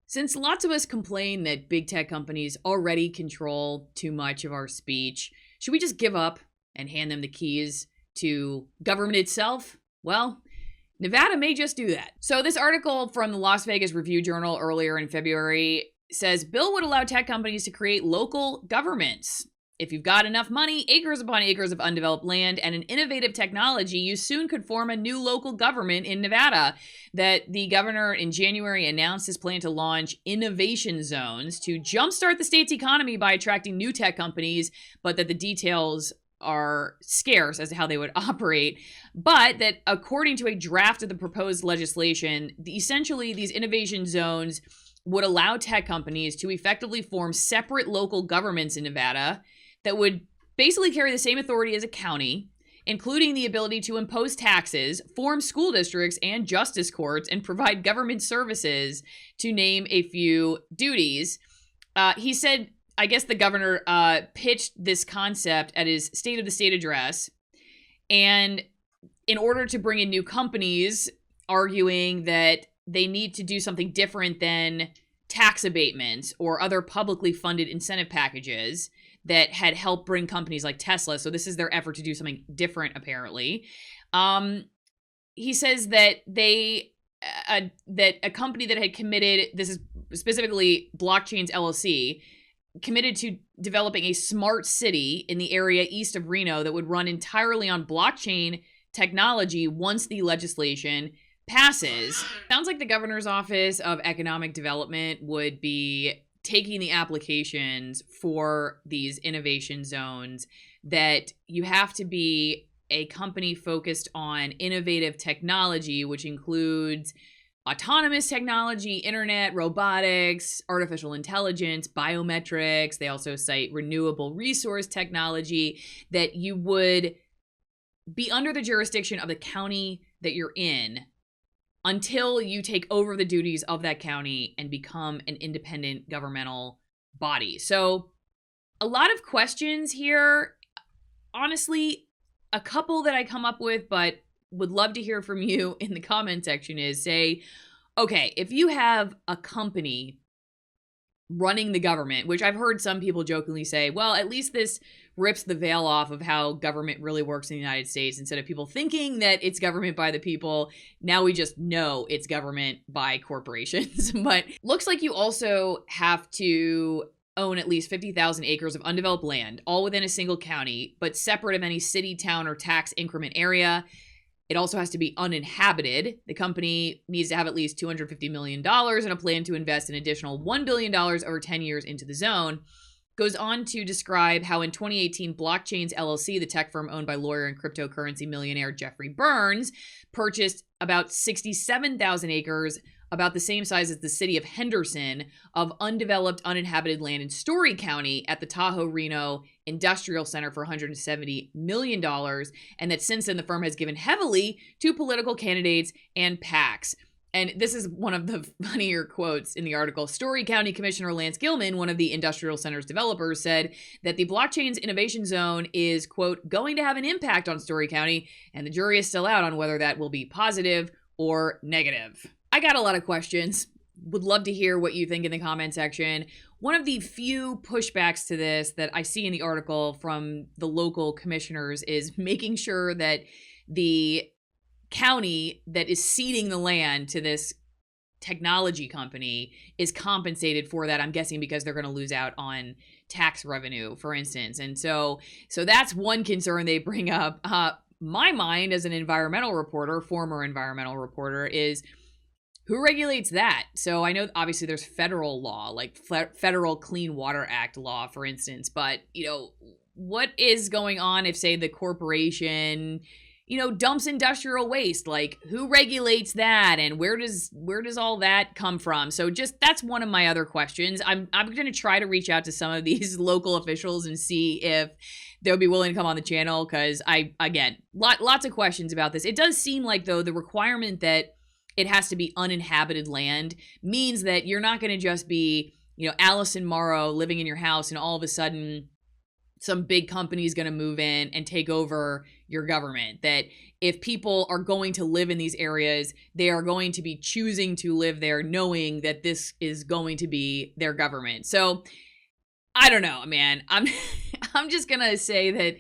Since lots of us complain that big tech companies already control too much of our speech, should we just give up and hand them the keys to government itself? Well, Nevada may just do that. So this article from the Las Vegas Review-Journal earlier in February says bill would allow tech companies to create local governments. If you've got enough money, acres upon acres of undeveloped land, and an innovative technology, you soon could form a new local government in Nevada. That the governor in January announced his plan to launch innovation zones to jumpstart the state's economy by attracting new tech companies, but that the details are scarce as to how they would operate. But that according to a draft of the proposed legislation, essentially these innovation zones would allow tech companies to effectively form separate local governments in Nevada that would basically carry the same authority as a county, including the ability to impose taxes, form school districts and justice courts, and provide government services, to name a few duties. He said, I guess the governor pitched this concept at his State of the State address, and in order to bring in new companies, arguing that they need to do something different than tax abatements or other publicly funded incentive packages that had helped bring companies like Tesla. So this is their effort to do something different, apparently. He says that that a company that had committed, this is specifically Blockchains LLC, committed to developing a smart city in the area east of Reno that would run entirely on blockchain technology once the legislation passes. Sounds like the governor's office of economic development would be taking the applications for these innovation zones, that you have to be a company focused on innovative technology, which includes autonomous technology, internet, robotics, artificial intelligence, biometrics. They also cite renewable resource technology, that you would be under the jurisdiction of the county that you're in until you take over the duties of that county and become an independent governmental body. So a lot of questions here. Honestly, a couple that I come up with, but would love to hear from you in the comment section, is say, okay, if you have a company running the government, which I've heard some people jokingly say, well, at least this rips the veil off of how government really works in the United States. Instead of people thinking that it's government by the people, now we just know it's government by corporations. But looks like you also have to own at least 50,000 acres of undeveloped land, all within a single county, but separate of any city, town, or tax increment area. It also has to be uninhabited. The company needs to have at least $250 million and a plan to invest an additional $1 billion over 10 years into the zone. Goes on to describe how in 2018, Blockchains LLC, the tech firm owned by lawyer and cryptocurrency millionaire Jeffrey Burns, purchased about 67,000 acres, about the same size as the city of Henderson, of undeveloped, uninhabited land in Story County at the Tahoe-Reno Industrial Center for $170 million, and that since then the firm has given heavily to political candidates and PACs. And this is one of the funnier quotes in the article. Story County Commissioner Lance Gilman, one of the industrial center's developers, said that the Blockchains Innovation Zone is, quote, going to have an impact on Story County, and the jury is still out on whether that will be positive or negative. I got a lot of questions. Would love to hear what you think in the comment section. One of the few pushbacks to this that I see in the article from the local commissioners is making sure that the county that is ceding the land to this technology company is compensated for that. I'm guessing because they're going to lose out on tax revenue, for instance. And so that's one concern they bring up. My mind as an environmental reporter, former environmental reporter, is who regulates that? So I know obviously there's federal law, like Federal Clean Water Act law, for instance, but what is going on if, say, the corporation dumps industrial waste? Like, who regulates that, and where does all that come from? So that's one of my other questions. I'm going to try to reach out to some of these local officials and see if they'll be willing to come on the channel, because lots of questions about this. It does seem like, though, the requirement that it has to be uninhabited land means that you're not going to just be, Allison Morrow living in your house and all of a sudden some big company is going to move in and take over your government. That if people are going to live in these areas, they are going to be choosing to live there knowing that this is going to be their government. So I don't know, man. I'm just going to say that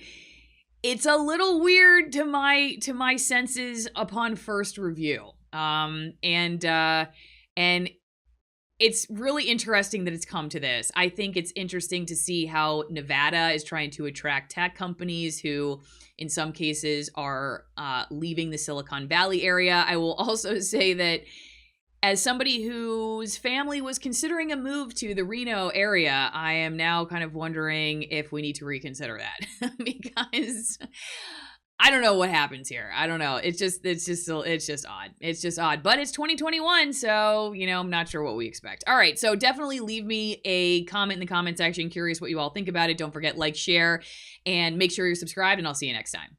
it's a little weird to my senses upon first review. And it's really interesting that it's come to this. I think it's interesting to see how Nevada is trying to attract tech companies who, in some cases, are leaving the Silicon Valley area. I will also say that as somebody whose family was considering a move to the Reno area, I am now kind of wondering if we need to reconsider that because I don't know what happens here. I don't know. It's just odd. It's just odd. But it's 2021, so, I'm not sure what we expect. All right, so definitely leave me a comment in the comment section. Curious what you all think about it. Don't forget, like, share, and make sure you're subscribed, and I'll see you next time.